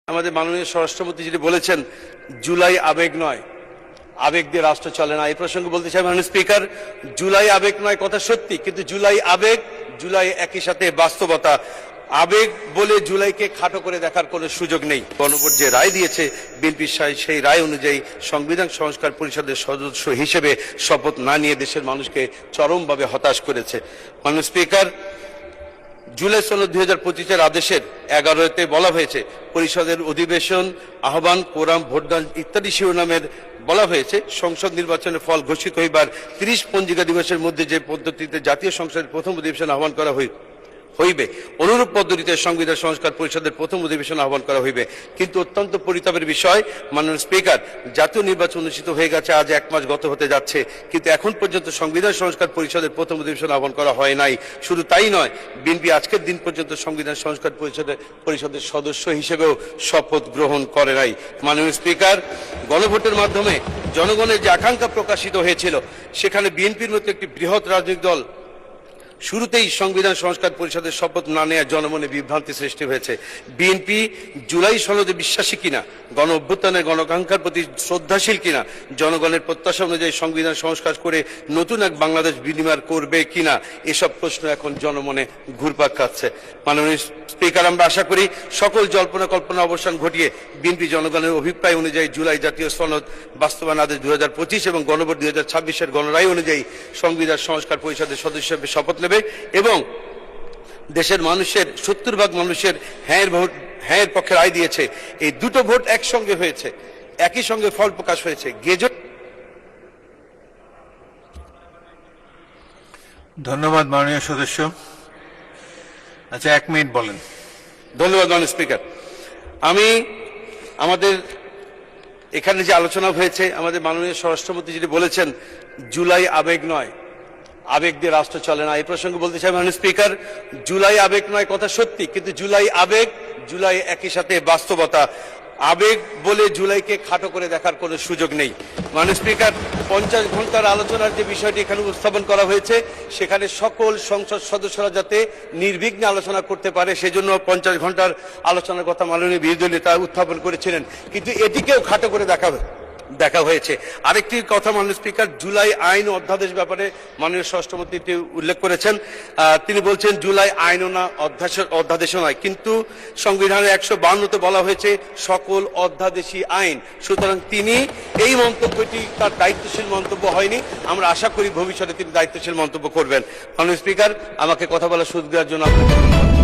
আমাদের মাননীয় স্বরাষ্ট্রমন্ত্রী যেটি বলেছেন, জুলাই আবেগ নয়, আবেগ দিয়ে রাষ্ট্র চলে না। এই প্রসঙ্গে বলতে চাই মাননীয় স্পিকার, জুলাই আবেগ নয় কথা সত্যি, কিন্তু জুলাই আবেগ, জুলাই একই সাথে বাস্তবতা। আবেগ বলে জুলাইকে খাটো করে দেখার কোনো সুযোগ নেই। গণভোট যে রায় দিয়েছে বিএনপি সেই রায় অনুযায়ী সংবিধান সংস্কার পরিষদের সদস্য হিসেবে শপথ না নিয়ে দেশের মানুষকে চরমভাবে হতাশ করেছে। মাননীয় স্পিকার, জুলাই সনদ 2025-এর আদেশের 11-তে বলা হয়েছে পরিষদের অধিবেশন আহ্বান, কোরাম, ভোটদান ইত্যাদি শিরোনামের বলা হয়েছে সংসদ নির্বাচনের ফল ঘোষিত হইবার 30 পঞ্জিকা দিবসের মধ্যে যে পদ্ধতিতে জাতীয় সংসদের প্রথম অধিবেশন আহ্বান করা হইবে অনুরূপ পদ্ধতিতে সংবিধান সংস্কার পরিষদের প্রথম অধিবেশন আহ্বান করা হইবে। কিন্তু অত্যন্ত পরিতাপের বিষয় মাননীয় স্পিকার, জাতীয় নির্বাচন অনুষ্ঠিত হয়ে গেছে, আজ 1 মাস গত হতে যাচ্ছে, কিন্তু এখন পর্যন্ত সংবিধান সংস্কার পরিষদের প্রথম অধিবেশন আহ্বান করা হয় নাই। শুধু তাই নয়, বিএনপি আজকের দিন পর্যন্ত সংবিধান সংস্কার পরিষদের সদস্য হিসেবেও শপথ গ্রহণ করে নাই। মাননীয় স্পিকার, গণভোটের মাধ্যমে জনগণের যে আকাঙ্ক্ষা প্রকাশিত হয়েছিল, সেখানে বিএনপির মতো একটি বৃহৎ রাজনৈতিক দল শুরুতেই সংবিধান সংস্কার পরিষদের শপথ না নেওয়ার জনমনে বিভ্রান্তি সৃষ্টি হয়েছে। বিএনপি জুলাই সনদে বিশ্বাসী কিনা, গণ অভ্যুত্থানের গণাকাঙ্ক্ষার প্রতি শ্রদ্ধাশীল কিনা, জনগণের প্রত্যাশা অনুযায়ী সংবিধান সংস্কার করে নতুন এক বাংলাদেশ বিনির্মাণ করবে কিনা, এসব প্রশ্ন এখন জনমনে ঘুরপাক খাচ্ছে। মাননীয় স্পিকার, আমরা আশা করি সকল জল্পনা কল্পনা অবসান ঘটিয়ে বিএনপি জনগণের অভিপ্রায় অনুযায়ী জুলাই জাতীয় সনদ বাস্তবায়ন আদেশ 2025 এবং গণভোট 2026-এর গণরায় অনুযায়ী সংবিধান সংস্কার পরিষদের সদস্য হিসেবে শপথ নেবে এবং দেশের মানুষের 70% মানুষের হ্যাঁর পক্ষে রায় দিয়েছে। এই দুটো ভোট একসঙ্গে হয়েছে, একই সঙ্গে ফল প্রকাশ হয়েছে। ধন্যবাদ মাননীয় সদস্য। আচ্ছা, 1 মিনিট বলেন। ধন্যবাদ মাননীয় স্পিকার। আমাদের এখানে যে আলোচনা হয়েছে, আমাদের মাননীয় স্বরাষ্ট্রমন্ত্রী যেটি বলেছেন, জুলাই আবেগ নয়, আবেগ দিয়ে রাষ্ট্র চলে না। এই প্রসঙ্গে বলতে চাই মাননীয় স্পিকার, জুলাই আবেগ নয় কথা সত্যি, কিন্তু জুলাই আবেগ, জুলাই একই সাথে বাস্তবতা। আবেগ বলে জুলাইকে খাটো করে দেখার কোনো সুযোগ নেই। মাননীয় স্পিকার, 50 ঘন্টার আলোচনার যে বিষয়টি এখানে উপস্থাপন করা হয়েছে, সেখানে সকল সংসদ সদস্যরা যাতে নির্বিঘ্নে আলোচনা করতে পারে, সেজন্য 50 ঘন্টার আলোচনার কথা মাননীয় বিরোধী নেতা উত্থাপন করেছিলেন, কিন্তু এটিকেও খাটো করে দেখা হয়েছে। আরেকটি কথা মাননীয় স্পিকার, জুলাই আইন ও অধ্যাদেশ ব্যাপারে মাননীয় স্বরাষ্ট্রমন্ত্রী উল্লেখ করেছেন। তিনি বলছেন জুলাই আইনও না, অধ্যাদেশও নয়, কিন্তু সংবিধানের 152-তে বলা হয়েছে সকল অধ্যাদেশী আইন। সুতরাং তিনি এই মন্তব্যটি তার দায়িত্বশীল মন্তব্য হয়নি। আমরা আশা করি ভবিষ্যতে তিনি দায়িত্বশীল মন্তব্য করবেন। মাননীয় স্পিকার, আমাকে কথা বলার সুযোগ দেওয়ার জন্য আপনাকে ধন্যবাদ।